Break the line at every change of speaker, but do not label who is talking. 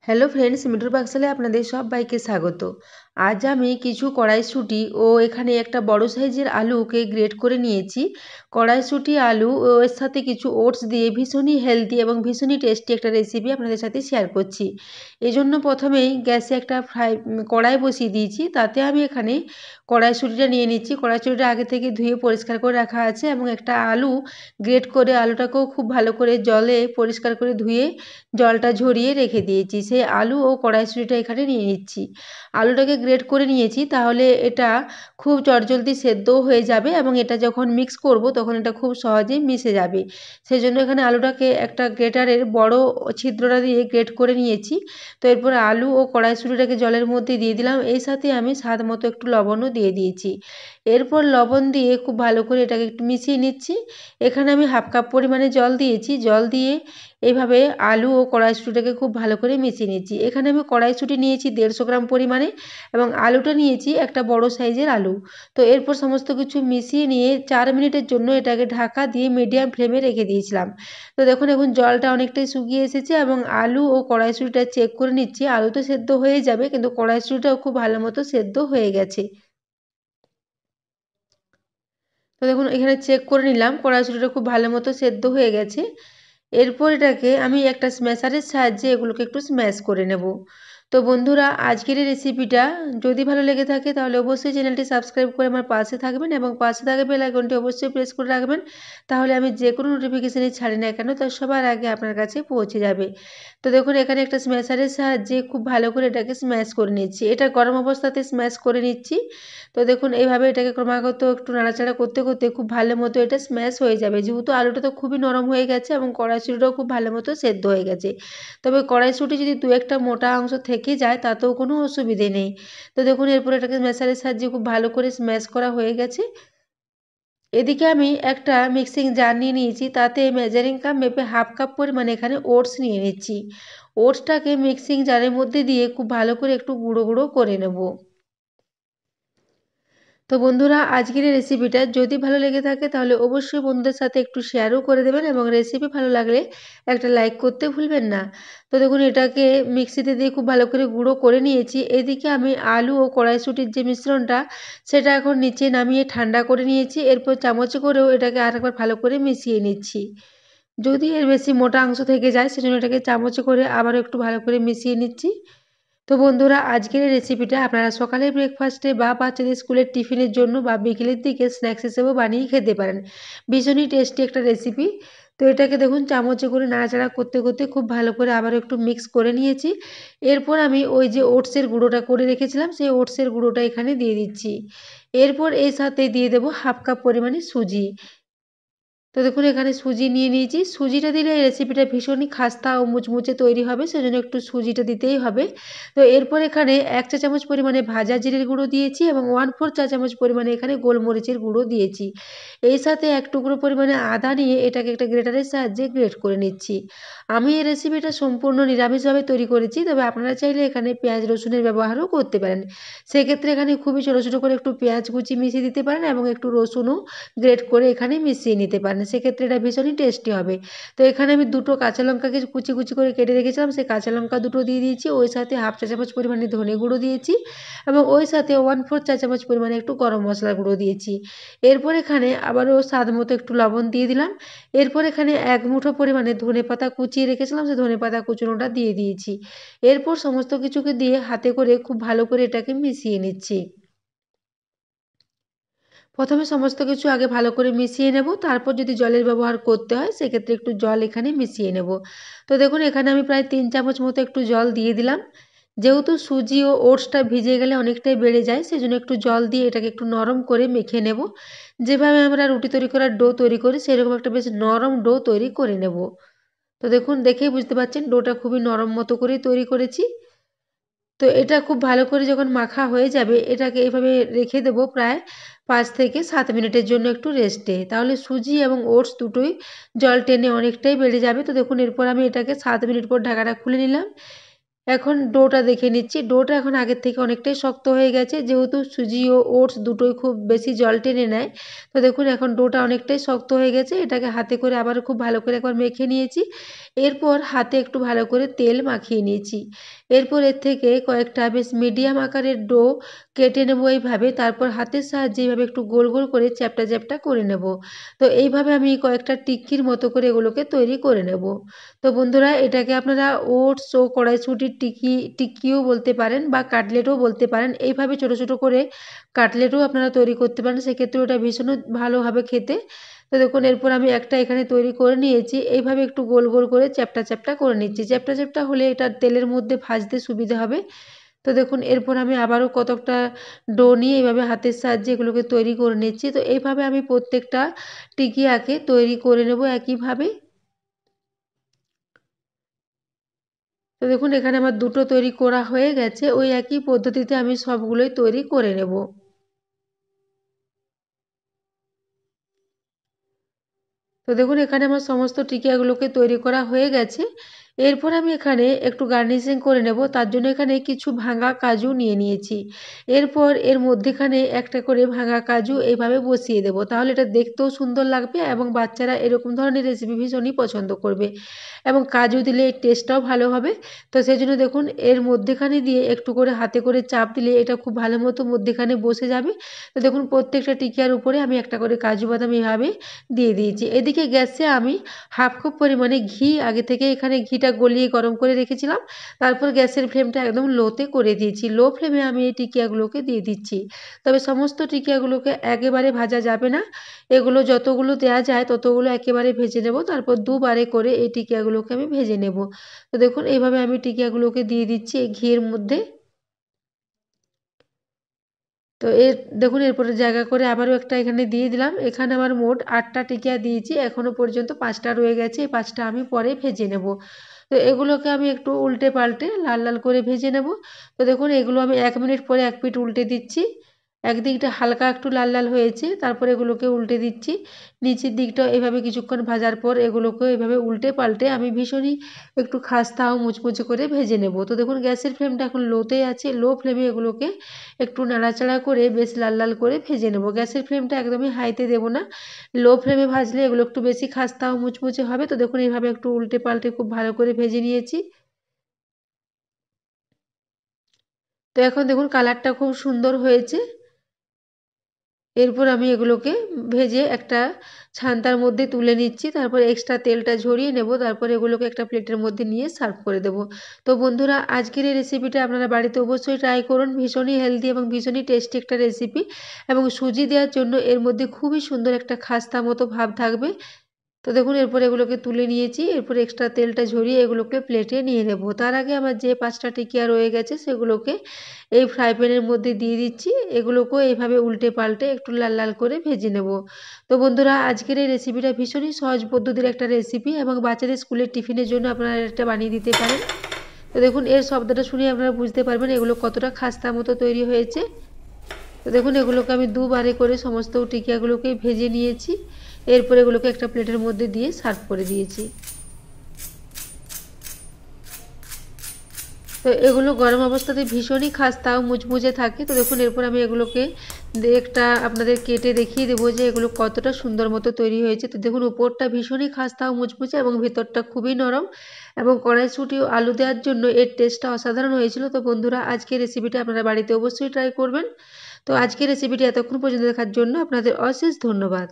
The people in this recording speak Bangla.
হ্যালো ফ্রেন্ডস, মিঠুর পাকশালে আপনাদের সবাইকে স্বাগত। আজ আমি কিছু কড়াইশুঁটি ও এখানে একটা বড় সাইজের আলুকে গ্রেট করে নিয়েছি। কড়াইশুঁটি, আলু ও এর সাথে কিছু ওটস দিয়ে ভীষণই হেলদি এবং ভীষণই টেস্টি একটা রেসিপি আপনাদের সাথে শেয়ার করছি। এজন্য প্রথমেই গ্যাসে একটা কড়াই বসিয়ে দিয়েছি। তাতে আমি এখানে কড়াইশুঁটিটা নিয়ে নিচ্ছি। কড়াইশুঁটিটা আগে থেকে ধুয়ে পরিষ্কার করে রাখা আছে এবং একটা আলু গ্রেট করে আলুটাকেও খুব ভালো করে জলে পরিষ্কার করে ধুয়ে জলটা ঝরিয়ে রেখে দিয়েছি। সেই আলু ও কড়াইশুঁটিটা এখানে নিয়ে নিচ্ছি। আলুটাকে গ্রেট করে নিয়েছি, তাহলে এটা খুব চটজলদি সেদ্ধও হয়ে যাবে এবং এটা যখন মিক্স করব তখন এটা খুব সহজেই মিশে যাবে। সেই জন্য এখানে আলুটাকে একটা গ্রেটারের বড় ছিদ্রটা দিয়ে গ্রেট করে নিয়েছি। তো এরপর আলু ও কড়াইশুঁটিটাকে জলের মধ্যে দিয়ে দিলাম। এই সাথে আমি স্বাদ মতো একটু লবণও দিয়ে দিয়েছি। এরপর লবণ দিয়ে খুব ভালো করে এটাকে একটু মিশিয়ে নিচ্ছি। এখানে আমি হাফ কাপ পরিমাণে জল দিয়েছি। জল দিয়ে এইভাবে আলু ও কড়াইশুঁটিটাকে খুব ভালো করে মিশিয়ে নিয়েছি। এখানে আমি কড়াইশুঁটি নিয়েছি 150 গ্রাম পরিমাণে এবং আলুটা নিয়েছি একটা বড় সাইজের আলু। তো এরপর সমস্ত কিছু মিশিয়ে নিয়ে 4 মিনিটের জন্য এটাকে ঢাকা দিয়ে মিডিয়াম ফ্লেমে রেখে দিয়েছিলাম। তো দেখুন এখন জলটা অনেকটাই শুকিয়ে এসেছে এবং আলু ও কড়াইশুঁটিটা চেক করে নিচ্ছি। আলু তো সেদ্ধ হয়ে যাবে, কিন্তু কড়াইশুঁটিটাও খুব ভালো মতো সেদ্ধ হয়ে গেছে। তো দেখুন এখানে চেক করে নিলাম, কড়াইশুঁটিটা খুব ভালো মতো সেদ্ধ হয়ে গেছে। এরপর এটাকে আমি একটা স্ম্যাশারের সাহায্যে এগুলোকে একটু স্ম্যাশ করে নেব। তো বন্ধুরা, আজকের এই রেসিপিটা যদি ভালো লেগে থাকে তাহলে অবশ্যই চ্যানেলটি সাবস্ক্রাইব করে আমার পাশে থাকবেন এবং পাশে থাকা বেল আইকনটি অবশ্যই প্রেস করে রাখবেন। তাহলে আমি যে কোনো নোটিফিকেশানই ছাড়ি না কেন তার সবার আগে আপনার কাছে পৌঁছে যাবে। তো দেখুন এখানে একটা স্ম্যাশারের সাহায্যে খুব ভালো করে এটাকে স্ম্যাশ করে নিচ্ছি। এটা গরম অবস্থাতে স্ম্যাশ করে নিচ্ছি। তো দেখুন এইভাবে এটাকে ক্রমাগত একটু নাড়াচাড়া করতে করতে খুব ভালো মতো এটা স্ম্যাশ হয়ে যাবে। যেহেতু আলুটা তো খুবই নরম হয়ে গেছে এবং কড়াইশুঁটিটাও খুব ভালো মতো সেদ্ধ হয়ে গেছে। তবে কড়াইশুঁটি যদি দু একটা মোটা অংশ থেকে যায় তাতেও কোনো অসুবিধে নেই। তো দেখুন এরপর এটাকে ম্যাশারের সাহায্যে খুব ভালো করে স্ম্যাশ করা হয়ে গেছে। এদিকে আমি একটা মিক্সিং জার নিয়ে নিয়েছি। তাতে মেজারিং কাপ মেপে হাফ কাপ পরিমাণে এখানে ওটস নিয়ে নিচ্ছি। ওটসটাকে মিক্সিং জারের মধ্যে দিয়ে খুব ভালো করে একটু গুঁড়ো গুঁড়ো করে নেব। তো বন্ধুরা, আজকের এই রেসিপিটা যদি ভালো লেগে থাকে তাহলে অবশ্যই বন্ধুদের সাথে একটু শেয়ারও করে দেবেন এবং রেসিপি ভালো লাগলে একটা লাইক করতে ভুলবেন না। তো দেখুন এটাকে মিক্সিতে দিয়ে খুব ভালো করে গুঁড়ো করে নিয়েছি। এদিকে আমি আলু ও কড়াইশুঁটির যে মিশ্রণটা সেটা এখন নিচে নামিয়ে ঠান্ডা করে নিয়েছি। এরপর চামচে করেও এটাকে আরেকবার ভালো করে মিশিয়ে নিচ্ছি। যদি এর বেশি মোটা অংশ থেকে যায় সেজন্য এটাকে চামচে করে আবারও একটু ভালো করে মিশিয়ে নিচ্ছি। তো বন্ধুরা, আজকের এই রেসিপিটা আপনারা সকালের ব্রেকফাস্টে বা বাচ্চাদের স্কুলের টিফিনের জন্য বা বিকেলের দিকে স্ন্যাক্স হিসেবেও বানিয়ে খেতে পারেন। ভীষণই টেস্টি একটা রেসিপি। তো এটাকে দেখুন চামচে করে নাড়াচাড়া করতে করতে খুব ভালো করে আবারও একটু মিক্স করে নিয়েছি। এরপর আমি ওই যে ওটসের গুঁড়োটা করে রেখেছিলাম সেই ওটসের গুঁড়োটা এখানে দিয়ে দিচ্ছি। এরপর এর সাথে দিয়ে দেবো হাফ কাপ পরিমাণে সুজি। তো দেখুন এখানে সুজি নিয়ে নিয়েছি। সুজিটা দিলে এই রেসিপিটা ভীষণই খাস্তা ও মুচমুচে তৈরি হবে, সেজন্য একটু সুজিটা দিতেই হবে। তো এরপর এখানে 1 চা চামচ পরিমাণে ভাজা জিরের গুঁড়ো দিয়েছি এবং 1/4 চা চামচ পরিমাণে এখানে গোলমরিচের গুঁড়ো দিয়েছি। এই সাথে 1 টুকরো পরিমাণে আদা নিয়ে এটাকে একটা গ্রেটারের সাহায্যে গ্রেট করে নিচ্ছি। আমি এই রেসিপিটা সম্পূর্ণ নিরামিষভাবে তৈরি করেছি, তবে আপনারা চাইলে এখানে পেঁয়াজ রসুনের ব্যবহারও করতে পারেন। সেক্ষেত্রে এখানে খুবই ছোটো ছোটো করে একটু পেঁয়াজ কুচি মিশিয়ে দিতে পারেন এবং একটু রসুনও গ্রেট করে এখানে মিশিয়ে নিতে পারেন। সেক্ষেত্রে এটা ভীষণই টেস্টি হবে। তো এখানে আমি দুটো কাঁচা লঙ্কাকে কুচি কুচি করে কেটে রেখেছিলাম, সেই কাঁচা লঙ্কা দুটো দিয়ে দিয়েছি। ওই সাথে হাফ চা চামচ পরিমাণে ধনে গুঁড়ো দিয়েছি এবং ওই সাথে 1/4 চা চামচ পরিমাণে একটু গরম মশলার গুঁড়ো দিয়েছি। এরপর এখানে আবারও স্বাদ মতো একটু লবণ দিয়ে দিলাম। এরপর এখানে 1 মুঠো পরিমাণে ধনেপাতা কুচিয়ে রেখেছিলাম, সেই ধনেপাতা কুচোনোটা দিয়ে দিয়েছি। এরপর সমস্ত কিছুকে দিয়ে হাতে করে খুব ভালো করে এটাকে মিশিয়ে নিচ্ছি। প্রথমে সমস্ত কিছু আগে ভালো করে মিশিয়ে নেব, তারপর যদি জলের ব্যবহার করতে হয় সেক্ষেত্রে একটু জল এখানে মিশিয়ে নেব। তো দেখুন এখানে আমি প্রায় 3 চামচ মতো একটু জল দিয়ে দিলাম। যেহেতু সুজি ও ওটসটা ভিজে গেলে অনেকটাই বেড়ে যায়, সেজন্য একটু জল দিয়ে এটাকে একটু নরম করে মেখে নেব। যেভাবে আমরা রুটি তৈরি করার ডো তৈরি করি সেরকম একটা বেশ নরম ডো তৈরি করে নেব। তো দেখুন দেখেই বুঝতে পারছেন ডোটা খুবই নরম মতো করেই তৈরি করেছি। তো এটা খুব ভালো করে যখন মাখা হয়ে যাবে এটাকে এভাবে রেখে দেবো প্রায় 5 থেকে 7 মিনিটের জন্য একটু রেস্টে। তাহলে সুজি এবং ওটস দুটোই জল টেনে অনেকটাই বেড়ে যাবে। তো দেখুন এরপর আমি এটাকে 7 মিনিট পর ঢাকাটা খুলে নিলাম। এখন ডোটা দেখে নিচ্ছি। ডোটা এখন আগের থেকে অনেকটাই শক্ত হয়ে গেছে, যেহেতু সুজি ও ওটস দুটোই খুব বেশি জল টেনে নেয়। তো দেখুন এখন ডোটা অনেকটাই শক্ত হয়ে গেছে। এটাকে হাতে করে আবারও খুব ভালো করে একবার মেখে নিয়েছি। এরপর হাতে একটু ভালো করে তেল মাখিয়ে নিয়েছি। এরপর এর থেকে কয়েকটা বেশ মিডিয়াম আকারের ডো কেটে নেবো এইভাবে। তারপর হাতের সাহায্যে এইভাবে একটু গোল গোল করে চ্যাপ্টা চ্যাপ্টা করে নেব। তো এইভাবে আমি কয়েকটা টিক্কির মতো করে এগুলোকে তৈরি করে নেব। তো বন্ধুরা, এটাকে আপনারা ওটস ও কড়াইশুঁটির টিক্কিও বলতে পারেন বা কাটলেটও বলতে পারেন। এইভাবে ছোট ছোট করে কাটলেটও আপনারা তৈরি করতে পারেন, সেক্ষেত্রে ওটা ভীষণ ভালো হবে খেতে। তো দেখুন এরপর আমি একটা এখানে তৈরি করে নিয়েছি। এইভাবে একটু গোল গোল করে চ্যাপ্টা চ্যাপ্টা করে নিচ্ছি। চ্যাপ্টা চ্যাপ্টা হলে এটা তেলের মধ্যে ভাজতে সুবিধা হবে। তো দেখুন এরপর আমি আবারও কতকটা ডো নিয়ে এইভাবে হাতের সাহায্যে এগুলোকে তৈরি করে নিচ্ছি। তো এইভাবে আমি প্রত্যেকটা টিকিয়াকে তৈরি করে নেব একইভাবে। তো দেখুন এখানে আমার দুটো তৈরি করা হয়ে গেছে। ওই একই পদ্ধতিতে আমি সবগুলোই তৈরি করে নেব। তো দেখুন এখানে আমার সমস্ত টিকিয়াগুলোকে তৈরি করা হয়ে গেছে। এরপর আমি এখানে একটু গার্নিশিং করে নেব। তার জন্য এখানে কিছু ভাঙা কাজু নিয়ে নিয়েছি। এরপর এর মধ্যেখানে একটা করে ভাঙা কাজু এইভাবে বসিয়ে দেব। তাহলে এটা দেখতেও সুন্দর লাগবে এবং বাচ্চারা এরকম ধরনের রেসিপি ভীষণই পছন্দ করবে এবং কাজু দিলে এর টেস্টটাও ভালো হবে। তো সেই জন্য দেখুন এর মধ্যেখানে দিয়ে একটু করে হাতে করে চাপ দিলে এটা খুব ভালো মতো মধ্যেখানে বসে যাবে। তো দেখুন প্রত্যেকটা টিকিয়ার উপরে আমি একটা করে কাজু বাদাম এভাবে দিয়ে দিয়েছি। এদিকে গ্যাসে আমি হাফ কাপ পরিমাণে ঘি আগে থেকে এখানে ঘিটা গলিয়ে গরম করে রেখেছিলাম। তারপর গ্যাসের ফ্লেমটা একদম লোতে করে দিয়েছি। লো ফ্লেমে আমি এই টিকিয়াগুলোকে দিয়ে দিচ্ছি। তবে সমস্ত টিকিয়াগুলোকে একেবারে ভাজা যাবে না। এগুলো যতগুলো দেওয়া যায় ততগুলো একেবারে ভেজে নেব। তারপর দুবারে করে এই টিকিয়াগুলোকে আমি ভেজে নেব। তো দেখুন এইভাবে আমি টিকিয়াগুলোকে দিয়ে দিচ্ছি এই ঘিয়ের মধ্যে। তো দেখুন এরপরে জায়গা করে আবারও একটা এখানে দিয়ে দিলাম। এখানে আমার মোট 8টা টিকিয়া দিয়েছি। এখনো পর্যন্ত 5টা রয়ে গেছে। এই 5টা আমি পরে ভেজে নেব। তো এগুলোকে আমি একটু উল্টে পাল্টে লাল লাল করে ভেজে নেব। তো দেখুন এগুলো আমি 1 মিনিট পরে এক পিঠ উল্টে দিচ্ছি। একদিকটা হালকা একটু লাল লাল হয়েছে, তারপরে এগুলোকে উল্টে দিচ্ছি। নিচের দিকটা এভাবে কিছুক্ষণ ভাজার পর এগুলোকে এভাবে উল্টে পাল্টে আমি ভীষণই একটু খাস্তা ও মুচমুচে করে ভেজে নেব। তো দেখুন গ্যাসের ফ্লেমটা এখন লোতে আছে। লো ফ্লেমে এগুলোকে একটু নাড়াচাড়া করে বেশ লাল লাল করে ভেজে নেব। গ্যাসের ফ্লেমটা একদমই হাইতে দেব না। লো ফ্লেমে ভাজলে এগুলো একটু বেশি খাস্তা ও মুচমুচে হবে। তো দেখুন এইভাবে একটু উল্টে পাল্টে খুব ভালো করে ভেজে নিয়েছি। তো এখন দেখুন কালারটা খুব সুন্দর হয়েছে। এরপর আমি এগুলোকে ভেজে একটা ছান্তার মধ্যে তুলে নিচ্ছি। তারপর এক্সট্রা তেলটা ঝরিয়ে নেব। তারপর এগুলোকে একটা প্লেটের মধ্যে নিয়ে সার্ভ করে দেব। তো বন্ধুরা, আজকের এই রেসিপিটা আপনারা বাড়িতে অবশ্যই ট্রাই করুন। ভীষণই হেলদি এবং ভীষণই টেস্টি একটা রেসিপি এবং সুজি দেওয়ার জন্য এর মধ্যে খুবই সুন্দর একটা খাস্তা মতো ভাব থাকবে। তো দেখুন এরপর এগুলোকে তুলে নিয়েছি। এরপর এক্সট্রা তেলটা ঝরিয়ে এগুলোকে প্লেটে নিয়ে নেব। তার আগে আমার যে 5টা টিকিয়া রয়ে গেছে সেগুলোকে এই ফ্রাই প্যানের মধ্যে দিয়ে দিচ্ছি। এগুলোকেও এইভাবে উল্টে পাল্টে একটু লাল লাল করে ভেজে নেব। তো বন্ধুরা, আজকের এই রেসিপিটা ভীষণই সহজ পদ্ধতির একটা রেসিপি এবং বাচ্চাদের স্কুলের টিফিনের জন্য আপনারা এটা বানিয়ে দিতে পারেন। তো দেখুন এর শব্দটা শুনে আপনারা বুঝতে পারবেন এগুলো কতটা খাস্তা মতো তৈরি হয়েছে। তো দেখুন এগুলোকে আমি দুবারে করে সমস্ত টিকিয়াগুলোকে ভেজে নিয়েছি। এরপর এগুলোকে একটা প্লেটের মধ্যে দিয়ে সার্ভ করে দিয়েছি। তো এগুলো গরম অবস্থাতে ভীষণই খাস্তা ও মুচমুচে থাকে। তো দেখুন এরপর আমি এগুলোকে একটা আপনাদের কেটে দেখিয়ে দেবো যে এগুলো কতটা সুন্দর মতো তৈরি হয়েছে। তো দেখুন উপরটা ভীষণই খাস্তা ও মুচমুচে এবং ভেতরটা খুবই নরম এবং কড়াইশুঁটি ও আলু দেওয়ার জন্য এর টেস্টটা অসাধারণ হয়েছিল। তো বন্ধুরা, আজকের রেসিপিটা আপনারা বাড়িতে অবশ্যই ট্রাই করবেন। তো আজকের রেসিপিটি এতক্ষণ পর্যন্ত দেখার জন্য আপনাদের অশেষ ধন্যবাদ।